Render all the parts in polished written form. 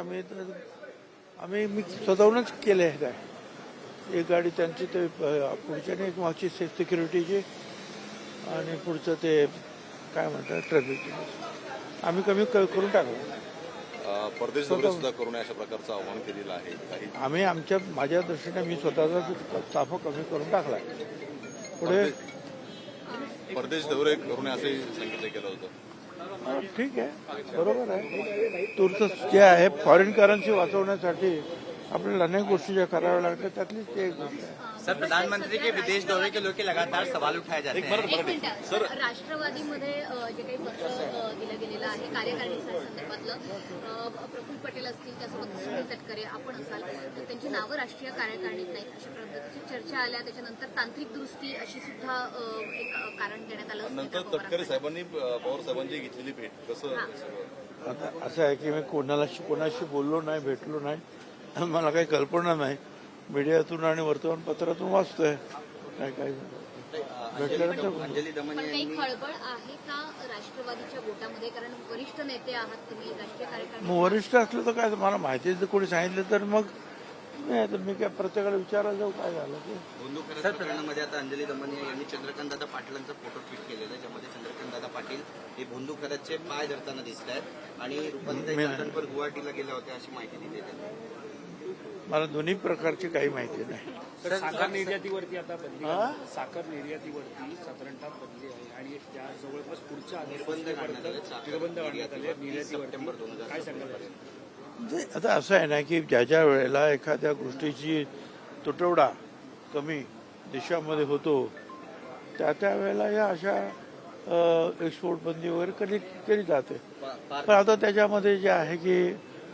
मी स्वतःहूनच केले आहे काय. एक गाडी त्यांची ते पुढच्याने एक मागची सिक्युरिटीची आणि पुढचं ते काय म्हणतात ट्रॅफिकची आम्ही कमी करून टाकलं. परदेश दौरे सुद्धा करू नये अशा प्रकारचं आव्हान केलेलं आहे. काही माझ्या दृष्टीने मी स्वतःचा ताफा कमी करून टाकला. पुढे परदेश दौरे करू नये असंही सांगितलं गेलं होतं. ठीक आहे, बरोबर आहे. तूर्त जे आहे फॉरेन करन्सी वाचवण्यासाठी आपल्याला अनेक गोष्टी ज्या कराव्या लागतात त्यातलीच ते एक गोष्ट आहे. सर, प्रधानमंत्री के विदेश दौरे के लेकर लगातार सवाल उठाए जाते हैं. एक मिनिट सर, राष्ट्रवादीमध्ये जे काही पत्र दिलं गेलेलं आहे कार्यकारिणी संदर्भातलं प्रफुल्ल पटेल असतील त्यासोबत सुनील तटकरे आपण असाल तर त्यांची नावं राष्ट्रीय कार्यकारिणीत नाहीत अशा पद्धतीची चर्चा आल्या. त्याच्यानंतर तांत्रिक दुरुस्ती अशी सुद्धा एक कारण देण्यात आलं. नंतर तटकरे साहेबांनी पवार साहेबांची घेतलेली भेट कसं. आता असं आहे की मी कोणाशी बोललो नाही, भेटलो नाही, मला काही कल्पना नाही. मीडियातून आणि वर्तमानपत्रातून वाचतोय काय भेटल्यानंतर. पण काही खळबळ आहे का राष्ट्रवादीच्या गोटामध्ये, कारण वरिष्ठ नेते आहात तुम्ही राष्ट्रीय कार्यकारिणी. मग वरिष्ठ असलं तर काय, मला माहिती जर कोणी सांगितलं तर मग नाही, तर मी काय प्रत्येकाला विचारायला जाऊ काय झालं ते. सर, प्रकरणामध्ये आता अंजली दमनिया यांनी चंद्रकांत दादा पाटलांचा फोटो ट्विट केलेला आहे, ज्यामध्ये चंद्रकांत दादा पाटील हे भोंदू खरदचे पाय धरताना दिसत आहेत आणि रुपालीताई चाकणकर गुवाहाटीला गेल्या होत्या अशी माहिती दिली आहे. मला दोन्ही प्रकारची काही माहिती नाही. साखर निर्यातीवरती आता बंदी साखर निर्यातीवरती साधारणतः बंदी आहे आणि त्या जवळपास पुढच्या निर्बंध काढण्यात आले निर्यातीवर. काय सांगाल? म्हणजे आता असं आहे ना की ज्या वेळेला एखाद्या गोष्टीची तुटवडा कमी देशामध्ये होतो त्या वेळेला या अशा एक्सपोर्ट बंदी वगैरे केली जाते. पण आता त्याच्यामध्ये जे आहे की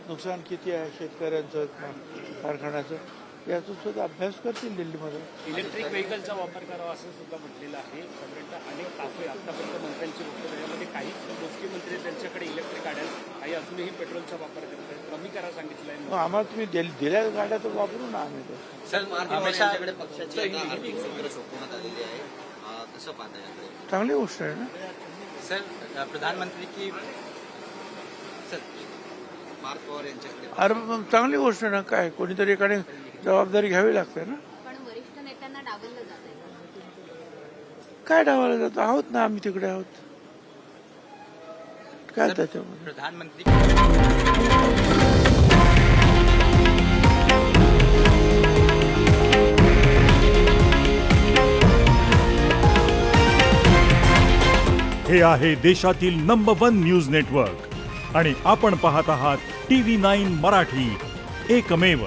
नुकसान किती आहे शेतकऱ्यांचं कारखान्याचं याचा सुद्धा अभ्यास करतील दिल्लीमध्ये. इलेक्ट्रिक व्हेकलचा वापर करावा असं सुद्धा म्हटलेलं आहे. साधारणतः अनेक ताफे आतापर्यंत मंत्र्यांची वक्तव्य त्याच्यामध्ये काही गोष्टी मंत्री त्यांच्याकडे इलेक्ट्रिक गाड्या काही अजूनही पेट्रोलचा वापर करत आहेत. कमी करा सांगितलंय. मग आम्हाला तुम्ही दिल्या गाड्या तर वापरू ना आम्ही तर. सर, हमेशाकडे पक्षाची आर्थिक सूत्र सोपवण्यात आलेली आहे, कसं पाहता याकडे? चांगली गोष्ट आहे ना. सर, प्रधानमंत्री की पार्थ पवार यांच्याकडे अरे मग चांगली गोष्ट आहे ना. काय कोणीतरी एकाने जबाबदारी घ्यावी लागते ना. पण वरिष्ठ नेत्यांना डावललं जात आहे. काय डावाला जातो आहोत ना आम्ही तिकडे आहोत. काय त्याच्यामध्ये प्रधानमंत्री हे आहे देशातील नंबर 1 न्यूज नेटवर्क आणि आपण पाहत आहात TV9 मराठी, एकमेव.